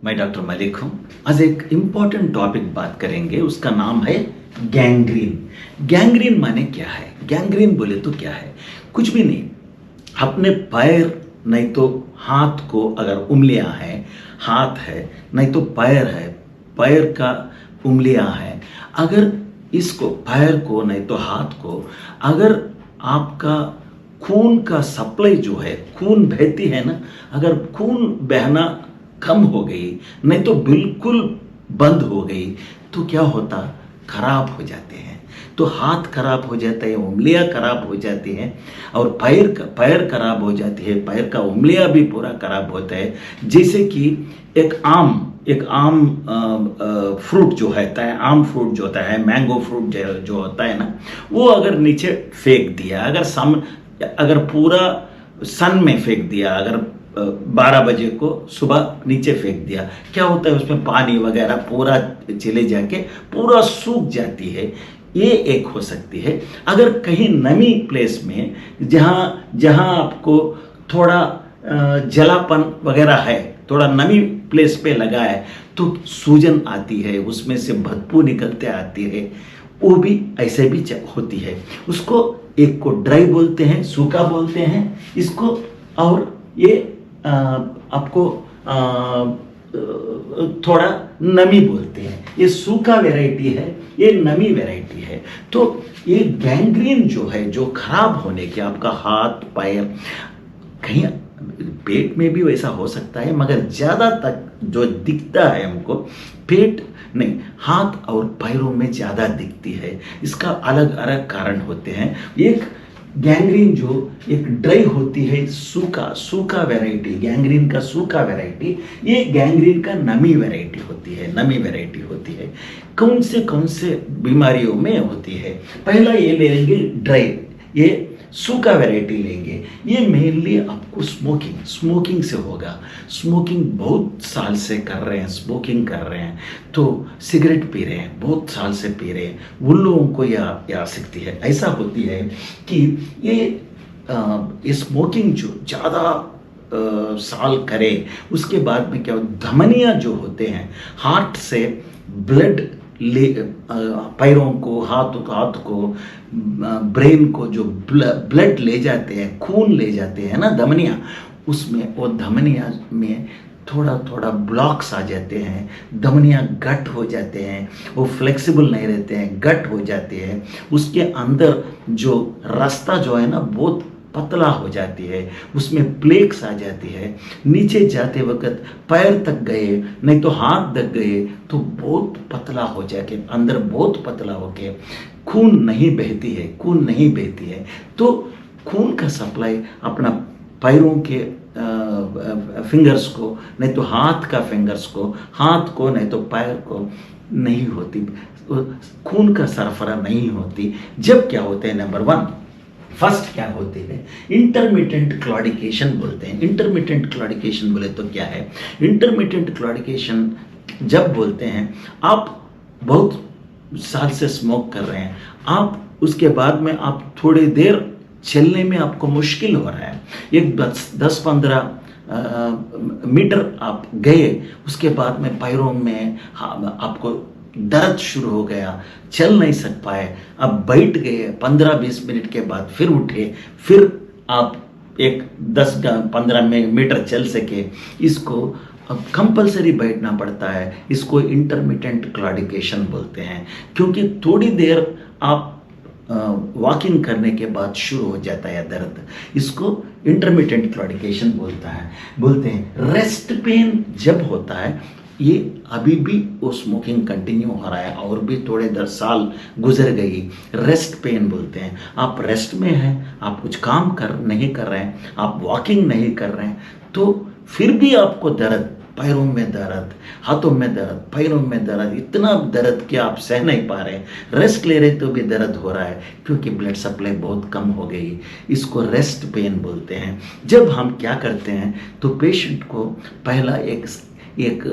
मैं डॉक्टर मलिक हूँ। आज एक इम्पॉर्टेंट टॉपिक बात करेंगे, उसका नाम है गैंग्रीन। गैंग्रीन माने क्या है? गैंग्रीन बोले तो क्या है? कुछ भी नहीं। अपने पैर नहीं तो हाथ को, अगर उंगलियां हैं, हाथ है नहीं तो पैर है, पैर का उंगलियां हैं, अगर इसको पैर को नहीं तो हाथ को, अगर आपका खून का सप्लाई जो है, खून बहती है ना, अगर खून बहना कम हो गई नहीं तो बिल्कुल बंद हो गई तो क्या होता? खराब हो जाते हैं। तो हाथ खराब हो जाता है, उंगलियां खराब हो जाती हैं, और पैर खराब हो जाती है, पैर का उंगलियां भी पूरा खराब होता है। जैसे कि एक आम फ्रूट जो होता है, आम फ्रूट जो होता है, मैंगो फ्रूट जो होता है ना, वो अगर नीचे फेंक दिया, अगर पूरा सन में फेंक दिया, अगर 12 बजे को सुबह नीचे फेंक दिया, क्या होता है? उसमें पानी वगैरह पूरा चले जाके पूरा सूख जाती है। ये एक हो सकती है। अगर कहीं नमी प्लेस में, जहां आपको थोड़ा जलापन वगैरह है, थोड़ा नमी प्लेस पे लगा है, तो सूजन आती है, उसमें से बदबू निकलते आती है, वो भी ऐसे भी होती है। उसको एक को ड्राई बोलते हैं, सूखा बोलते हैं इसको, और ये आपको थोड़ा नमी बोलते हैं। ये सूखा वैरायटी है, ये नमी वैरायटी है। तो ये गैंग्रीन जो है, जो खराब होने के, आपका हाथ पैर, कहीं पेट में भी वैसा हो सकता है, मगर ज़्यादा तक जो दिखता है हमको, पेट नहीं, हाथ और पैरों में ज़्यादा दिखती है। इसका अलग अलग कारण होते हैं। एक गैंग्रीन जो एक ड्राई होती है, सूखा वैरायटी, गैंग्रीन का सूखा वैरायटी, ये गैंग्रीन का नमी वैरायटी होती है। कौन से बीमारियों में होती है? पहला ये ले लेंगे ड्राई, ये सूखा वैरायटी लेंगे। ये मेनली आपको स्मोकिंग से होगा। स्मोकिंग बहुत साल से कर रहे हैं, स्मोकिंग कर रहे हैं, तो सिगरेट पी रहे हैं, बहुत साल से पी रहे हैं, उन लोगों को यह आ सकती है। ऐसा होती है कि ये स्मोकिंग जो ज़्यादा साल करे, उसके बाद में क्या, धमनियाँ जो होते हैं, हार्ट से ब्लड पैरों को, हाथ को, ब्रेन को जो ब्लड ले जाते हैं, खून ले जाते हैं ना धमनियाँ, उसमें वो धमनियाँ में थोड़ा थोड़ा ब्लॉक्स आ जाते हैं, धमनियाँ गट हो जाते हैं, वो फ्लेक्सिबल नहीं रहते हैं, गट हो जाते हैं। उसके अंदर जो रास्ता जो है ना, बहुत पतला हो जाती है, उसमें प्लेक्स आ जाती है। नीचे जाते वक्त पैर तक गए नहीं तो हाथ तक गए तो बहुत पतला हो जाके, अंदर बहुत पतला होके खून नहीं बहती है। तो खून का सप्लाई अपना पैरों के फिंगर्स को नहीं तो हाथ का फिंगर्स को, हाथ को नहीं तो पैर को नहीं होती, खून का सरफरा नहीं होती। जब क्या होते हैं, नंबर 1 फर्स्ट क्या होते हैं, इंटरमिटेंट क्लॉडिकेशन बोलते हैं। इंटरमिटेंट क्लॉडिकेशन बोले तो क्या है? इंटरमिटेंट क्लॉडिकेशन जब बोलते हैं, आप बहुत साल से स्मोक कर रहे हैं, आप उसके बाद में आप थोड़ी देर चलने में आपको मुश्किल हो रहा है, एक 10-15 मीटर आप गए, उसके बाद में पैरों में आपको दर्द शुरू हो गया, चल नहीं सक पाए, अब बैठ गए, 15-20 मिनट के बाद फिर उठे, फिर आप एक 10-15 मीटर चल सके, इसको अब कंपलसरी बैठना पड़ता है। इसको इंटरमिटेंट क्लॉडिकेशन बोलते हैं, क्योंकि थोड़ी देर आप वॉकिंग करने के बाद शुरू हो जाता है दर्द। इसको इंटरमिटेंट क्लॉडिकेशन बोलते हैं। रेस्ट पेन जब होता है, ये अभी भी वो स्मोकिंग कंटिन्यू हो रहा है और भी थोड़े 10 साल गुजर गई, रेस्ट पेन बोलते हैं। आप रेस्ट में हैं, आप कुछ काम नहीं कर रहे हैं, आप वॉकिंग नहीं कर रहे हैं, तो फिर भी आपको दर्द, पैरों में दर्द, हाथों में दर्द, पैरों में दर्द, इतना दर्द कि आप सह नहीं पा रहे, रेस्ट ले रहे तो भी दर्द हो रहा है, क्योंकि ब्लड सप्लाई बहुत कम हो गई। इसको रेस्ट पेन बोलते हैं। जब हम क्या करते हैं, तो पेशेंट को पहला एक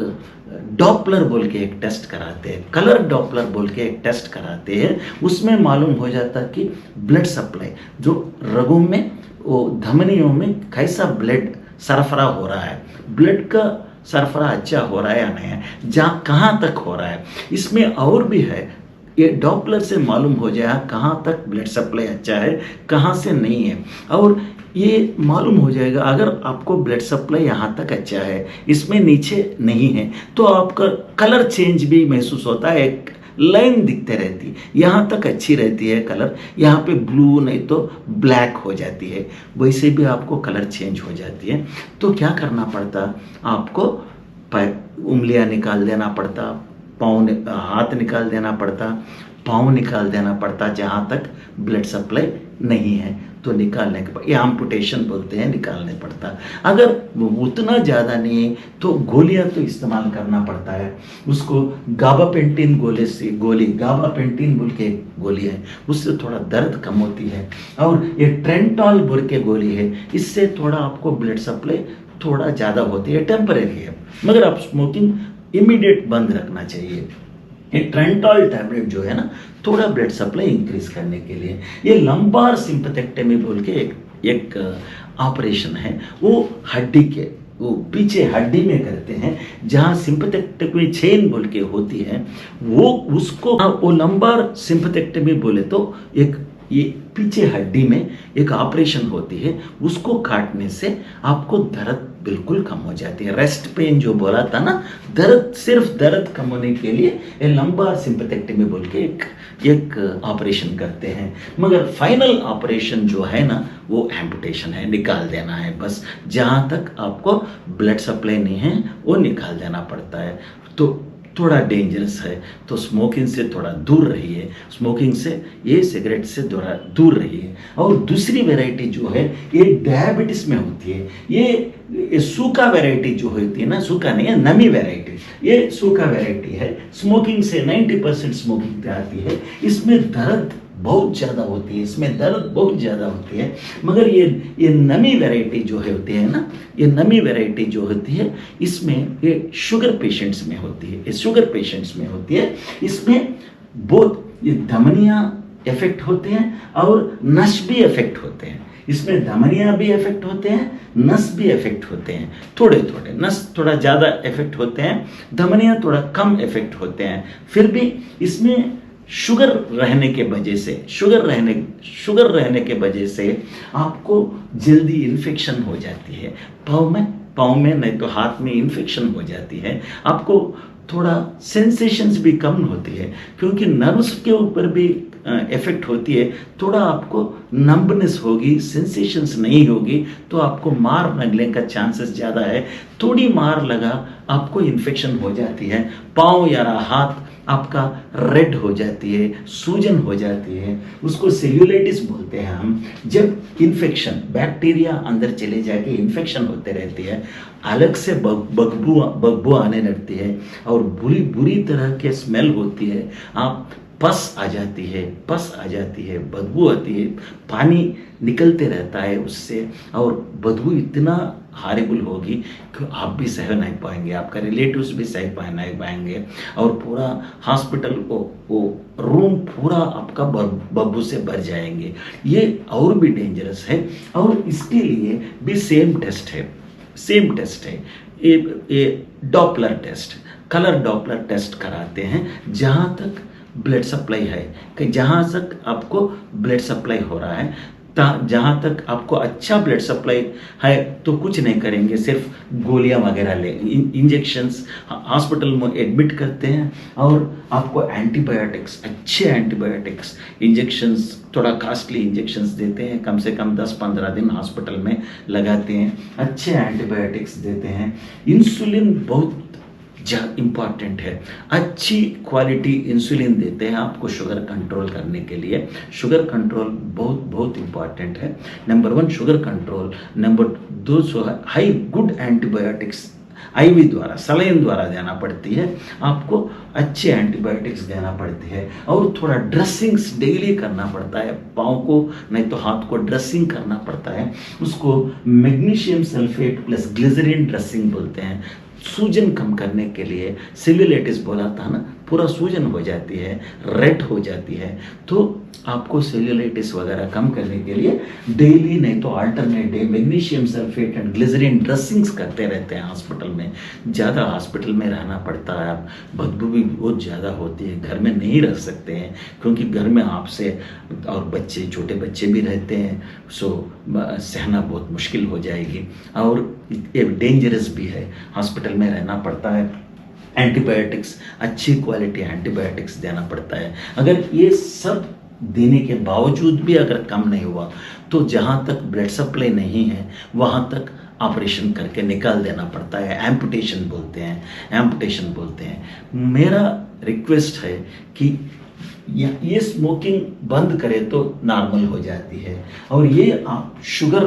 डॉपलर बोल के एक टेस्ट कराते हैं, कलर डॉपलर बोल के एक टेस्ट कराते हैं। उसमें मालूम हो जाता कि ब्लड सप्लाई जो रगों में, वो धमनियों में कैसा ब्लड सरफरा हो रहा है, ब्लड का सरफरा अच्छा हो रहा है या नहीं है, जहाँ कहाँ तक हो रहा है। इसमें और भी है, ये डॉपलर से मालूम हो जाए कहाँ तक ब्लड सप्लाई अच्छा है, कहाँ से नहीं है। और ये मालूम हो जाएगा अगर आपको ब्लड सप्लाई यहाँ तक अच्छा है, इसमें नीचे नहीं है, तो आपका कलर चेंज भी महसूस होता है, एक लाइन दिखते रहती है, यहाँ तक अच्छी रहती है कलर, यहाँ पे ब्लू नहीं तो ब्लैक हो जाती है, वैसे भी आपको कलर चेंज हो जाती है। तो क्या करना पड़ता, आपको उंगलियाँ निकाल देना पड़ता, हाथ निकाल देना पड़ता, पाँव निकाल देना पड़ता जहाँ तक ब्लड सप्लाई नहीं है, तो निकालने के बाद ये एम्पुटेशन बोलते हैं, निकालने पड़ता। अगर उतना ज़्यादा नहीं है तो गोलियां तो इस्तेमाल करना पड़ता है, उसको गाबापेंटिन गाबापेंटिन बोल के गोली है, उससे थोड़ा दर्द कम होती है। और ये ट्रेंटॉल बोल के गोली है, इससे थोड़ा आपको ब्लड सप्लाई थोड़ा ज़्यादा होती है, टेम्परेरी है, मगर आप स्मोकिंग इमीडिएट बंद रखना चाहिए। ये ट्रेंटॉल टैबलेट जो है ना, थोड़ा ब्लड सप्लाई इंक्रीज करने के लिए। ये लंबार सिंपैथेक्टमी बोल के एक ऑपरेशन है, वो हड्डी के वो पीछे हड्डी में करते हैं, जहाँ सिंपैथेक्टमी चेन बोल के होती है, वो लंबार सिंपैथेक्टमी बोले तो ये पीछे हड्डी में एक ऑपरेशन होती है, उसको काटने से आपको दर्द बिल्कुल कम हो जाती है। रेस्ट पेन जो बोला था ना, सिर्फ दर्द कम होने के लिए ये लंबार सिंपैथेक्टमी बोल के एक ऑपरेशन करते हैं। मगर फाइनल ऑपरेशन जो है ना, वो एम्पुटेशन है, निकाल देना है बस, जहाँ तक आपको ब्लड सप्लाई नहीं है वो निकाल देना पड़ता है। तो थोड़ा डेंजरस है, तो स्मोकिंग से थोड़ा दूर रहिए, स्मोकिंग से, ये सिगरेट से थोड़ा दूर रहिए। और दूसरी वैरायटी जो है ये डायबिटीज में होती है, ये सूखा वैरायटी जो होती है ना, सूखा नहीं है, नमी वैरायटी, ये सूखा वैरायटी है, स्मोकिंग से 90% स्मोकिंग आती है। इसमें दर्द बहुत ज़्यादा होती है, इसमें दर्द बहुत ज़्यादा होती है, मगर ये नमी वैरायटी जो है होती है ना, ये नमी वैरायटी जो होती है, इसमें ये शुगर पेशेंट्स में होती है, इसमें बहुत ये धमनियाँ इफेक्ट होते हैं और नस भी इफेक्ट होते हैं। इसमें धमनियाँ भी इफेक्ट होते हैं, नस भी इफेक्ट होते हैं, थोड़े थोड़े, नस थोड़ा ज़्यादा इफेक्ट होते हैं, धमनियाँ थोड़ा कम इफेक्ट होते हैं। फिर भी इसमें शुगर रहने के वजह से आपको जल्दी इन्फेक्शन हो जाती है, पाँव में नहीं तो हाथ में इन्फेक्शन हो जाती है, आपको थोड़ा सेंसेशंस भी कम होती है, क्योंकि नर्व्स के ऊपर भी इफेक्ट होती है, थोड़ा आपको नंबनेस होगी, सेंसेशंस नहीं होगी, तो आपको मार लगने का चांसेस ज़्यादा है। थोड़ी मार लगा आपको इन्फेक्शन हो जाती है, पाँव या हाथ आपका रेड हो जाती है, सूजन हो जाती है, उसको सेल्यूलाइटिस बोलते हैं हम। जब इन्फेक्शन, बैक्टीरिया अंदर चले जाके इन्फेक्शन होते रहती है, अलग से बदबू आने लगती है और बुरी तरह के स्मेल होती है, आप पस आ जाती है, बदबू आती है, पानी निकलते रहता है उससे, और बदबू इतना हारेबल होगी कि आप भी सह नहीं पाएंगे, आपका रिलेटिव्स भी सह नहीं पाएंगे, और पूरा हॉस्पिटल वो रूम पूरा आपका बदबू से भर जाएंगे। ये और भी डेंजरस है, और इसके लिए भी सेम टेस्ट है, ये Doppler test, colour Doppler test कराते हैं, जहाँ तक ब्लड सप्लाई है, कि जहाँ तक आपको ब्लड सप्लाई हो रहा है, जहाँ तक आपको अच्छा ब्लड सप्लाई है तो कुछ नहीं करेंगे, सिर्फ गोलियां वगैरह ले, इंजेक्शंस, हॉस्पिटल में एडमिट करते हैं और आपको एंटीबायोटिक्स, अच्छे एंटीबायोटिक्स इंजेक्शंस, थोड़ा कॉस्टली इंजेक्शंस देते हैं, कम से कम 10-15 दिन हॉस्पिटल में लगाते हैं, अच्छे एंटीबायोटिक्स देते हैं। इंसुलिन बहुत इम्पॉर्टेंट है, अच्छी क्वालिटी इंसुलिन देते हैं आपको शुगर कंट्रोल करने के लिए। शुगर कंट्रोल बहुत इम्पॉर्टेंट है। Number 1 sugar control, number 2 high good antibiotics IV द्वारा, सलाइन द्वारा देना पड़ती है, आपको अच्छे एंटीबायोटिक्स देना पड़ती है, और थोड़ा ड्रेसिंग्स डेली करना पड़ता है, पाँव को नहीं तो हाथ को ड्रेसिंग करना पड़ता है, उसको magnesium sulphate plus glycerine dressing बोलते हैं, सूजन कम करने के लिए। सेल्यूलाइटिस बोला था ना, पूरा सूजन हो जाती है, रेड हो जाती है। तो आपको सेल्यूलाइटिस वगैरह कम करने के लिए डेली नहीं तो alternate day magnesium sulphate and glycerine dressings करते रहते हैं हॉस्पिटल में। ज़्यादा हॉस्पिटल में रहना पड़ता है, आप बदबू भी बहुत ज़्यादा होती है, घर में नहीं रह सकते हैं क्योंकि घर में आपसे और बच्चे, छोटे बच्चे भी रहते हैं, सो सहना बहुत मुश्किल हो जाएगी। और ये डेंजरस भी है, हॉस्पिटल में रहना पड़ता है, एंटीबायोटिक्स, अच्छी क्वालिटी एंटीबायोटिक्स देना पड़ता है। अगर ये सब देने के बावजूद भी अगर कम नहीं हुआ तो जहाँ तक ब्लड सप्लाई नहीं है वहाँ तक ऑपरेशन करके निकाल देना पड़ता है, एम्पुटेशन बोलते हैं, एम्पुटेशन बोलते हैं। मेरा रिक्वेस्ट है कि ये स्मोकिंग बंद करें तो नॉर्मल हो जाती है, और ये आप शुगर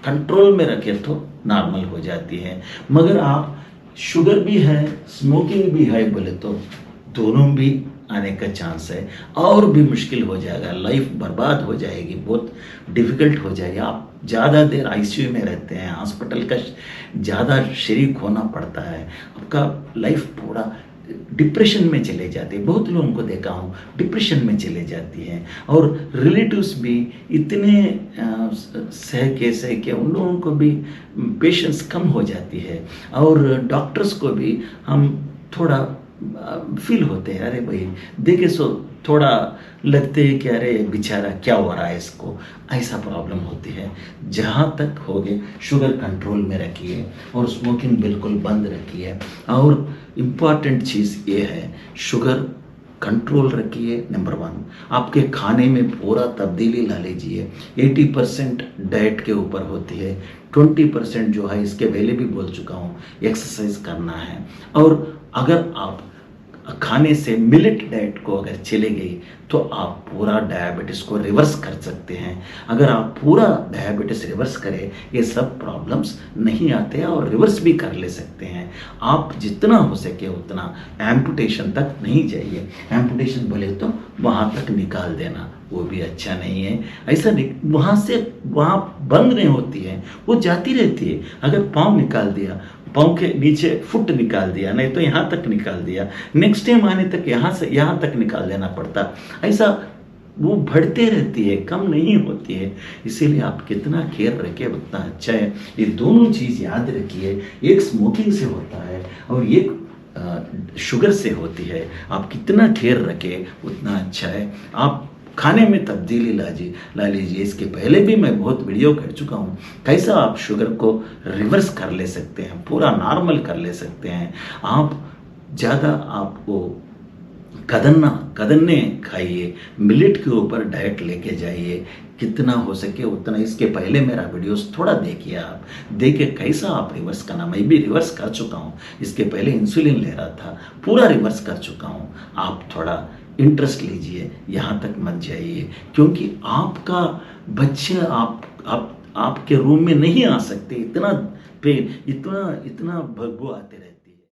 कंट्रोल में रखें तो नॉर्मल हो जाती है। मगर आप शुगर भी है, स्मोकिंग भी है बोले तो दोनों भी आने का चांस है, और भी मुश्किल हो जाएगा, लाइफ बर्बाद हो जाएगी, बहुत डिफ़िकल्ट हो जाएगी। आप ज़्यादा देर आईसीयू में रहते हैं, हॉस्पिटल का ज़्यादा शरीक होना पड़ता है, आपका लाइफ पूरा डिप्रेशन में चले जाते हैं। बहुत लोगों को देखा हूँ डिप्रेशन में चले जाती हैं, और रिलेटिव्स भी इतने सह के उन लोगों को भी पेशेंस कम हो जाती है, और डॉक्टर्स को भी हम थोड़ा फील होते हैं, अरे भाई देखे सो थोड़ा लगते है कि अरे बेचारा क्या हो रहा है इसको, ऐसा प्रॉब्लम होती है। जहाँ तक हो गए शुगर कंट्रोल में रखिए और स्मोकिंग बिल्कुल बंद रखिए। और इम्पॉर्टेंट चीज़ ये है, शुगर कंट्रोल रखिए। नंबर 1, आपके खाने में पूरा तब्दीली ला लीजिए। 80% डाइट के ऊपर होती है, 20% जो है, इसके पहले भी बोल चुका हूँ, एक्सरसाइज करना है। और अगर आप खाने से मिलेट डाइट को अगर चले गई तो आप पूरा डायबिटीज़ को रिवर्स कर सकते हैं। अगर आप पूरा डायबिटीज़ रिवर्स करें ये सब प्रॉब्लम्स नहीं आते हैं, और रिवर्स भी कर ले सकते हैं। आप जितना हो सके उतना एम्पुटेशन तक नहीं जाइए। एम्पुटेशन बोले तो वहाँ तक निकाल देना, वो भी अच्छा नहीं है। ऐसा वहाँ से वहाँ बंद नहीं होती है, वो जाती रहती है। अगर पाँव निकाल दिया, पाँव के नीचे फुट निकाल दिया, नहीं तो यहाँ तक निकाल दिया, नेक्स्ट टाइम आने तक यहाँ से यहाँ तक निकाल देना पड़ता। ऐसा वो बढ़ते रहती है, कम नहीं होती है। इसीलिए आप कितना केयर रखें उतना अच्छा है। ये दोनों चीज़ याद रखिए, एक स्मोकिंग से होता है और एक शुगर से होती है। आप कितना केयर रखें उतना अच्छा है। आप खाने में तब्दीली ला लीजिए। इसके पहले भी मैं बहुत वीडियो कर चुका हूँ, कैसा आप शुगर को रिवर्स कर ले सकते हैं, पूरा नॉर्मल कर ले सकते हैं। आप ज़्यादा आपको कदन्ने खाइए, मिलेट के ऊपर डाइट लेके जाइए, कितना हो सके उतना। इसके पहले मेरा वीडियोस थोड़ा देखिए, आप देखे कैसा आप रिवर्स करना। मैं भी रिवर्स कर चुका हूँ, इसके पहले इंसुलिन ले रहा था, पूरा रिवर्स कर चुका हूँ। आप थोड़ा इंटरेस्ट लीजिए, यहाँ तक मत जाइए, क्योंकि आपका बच्चे आपके रूम में नहीं आ सकते, इतना पेन, इतना बदबू आते रहते।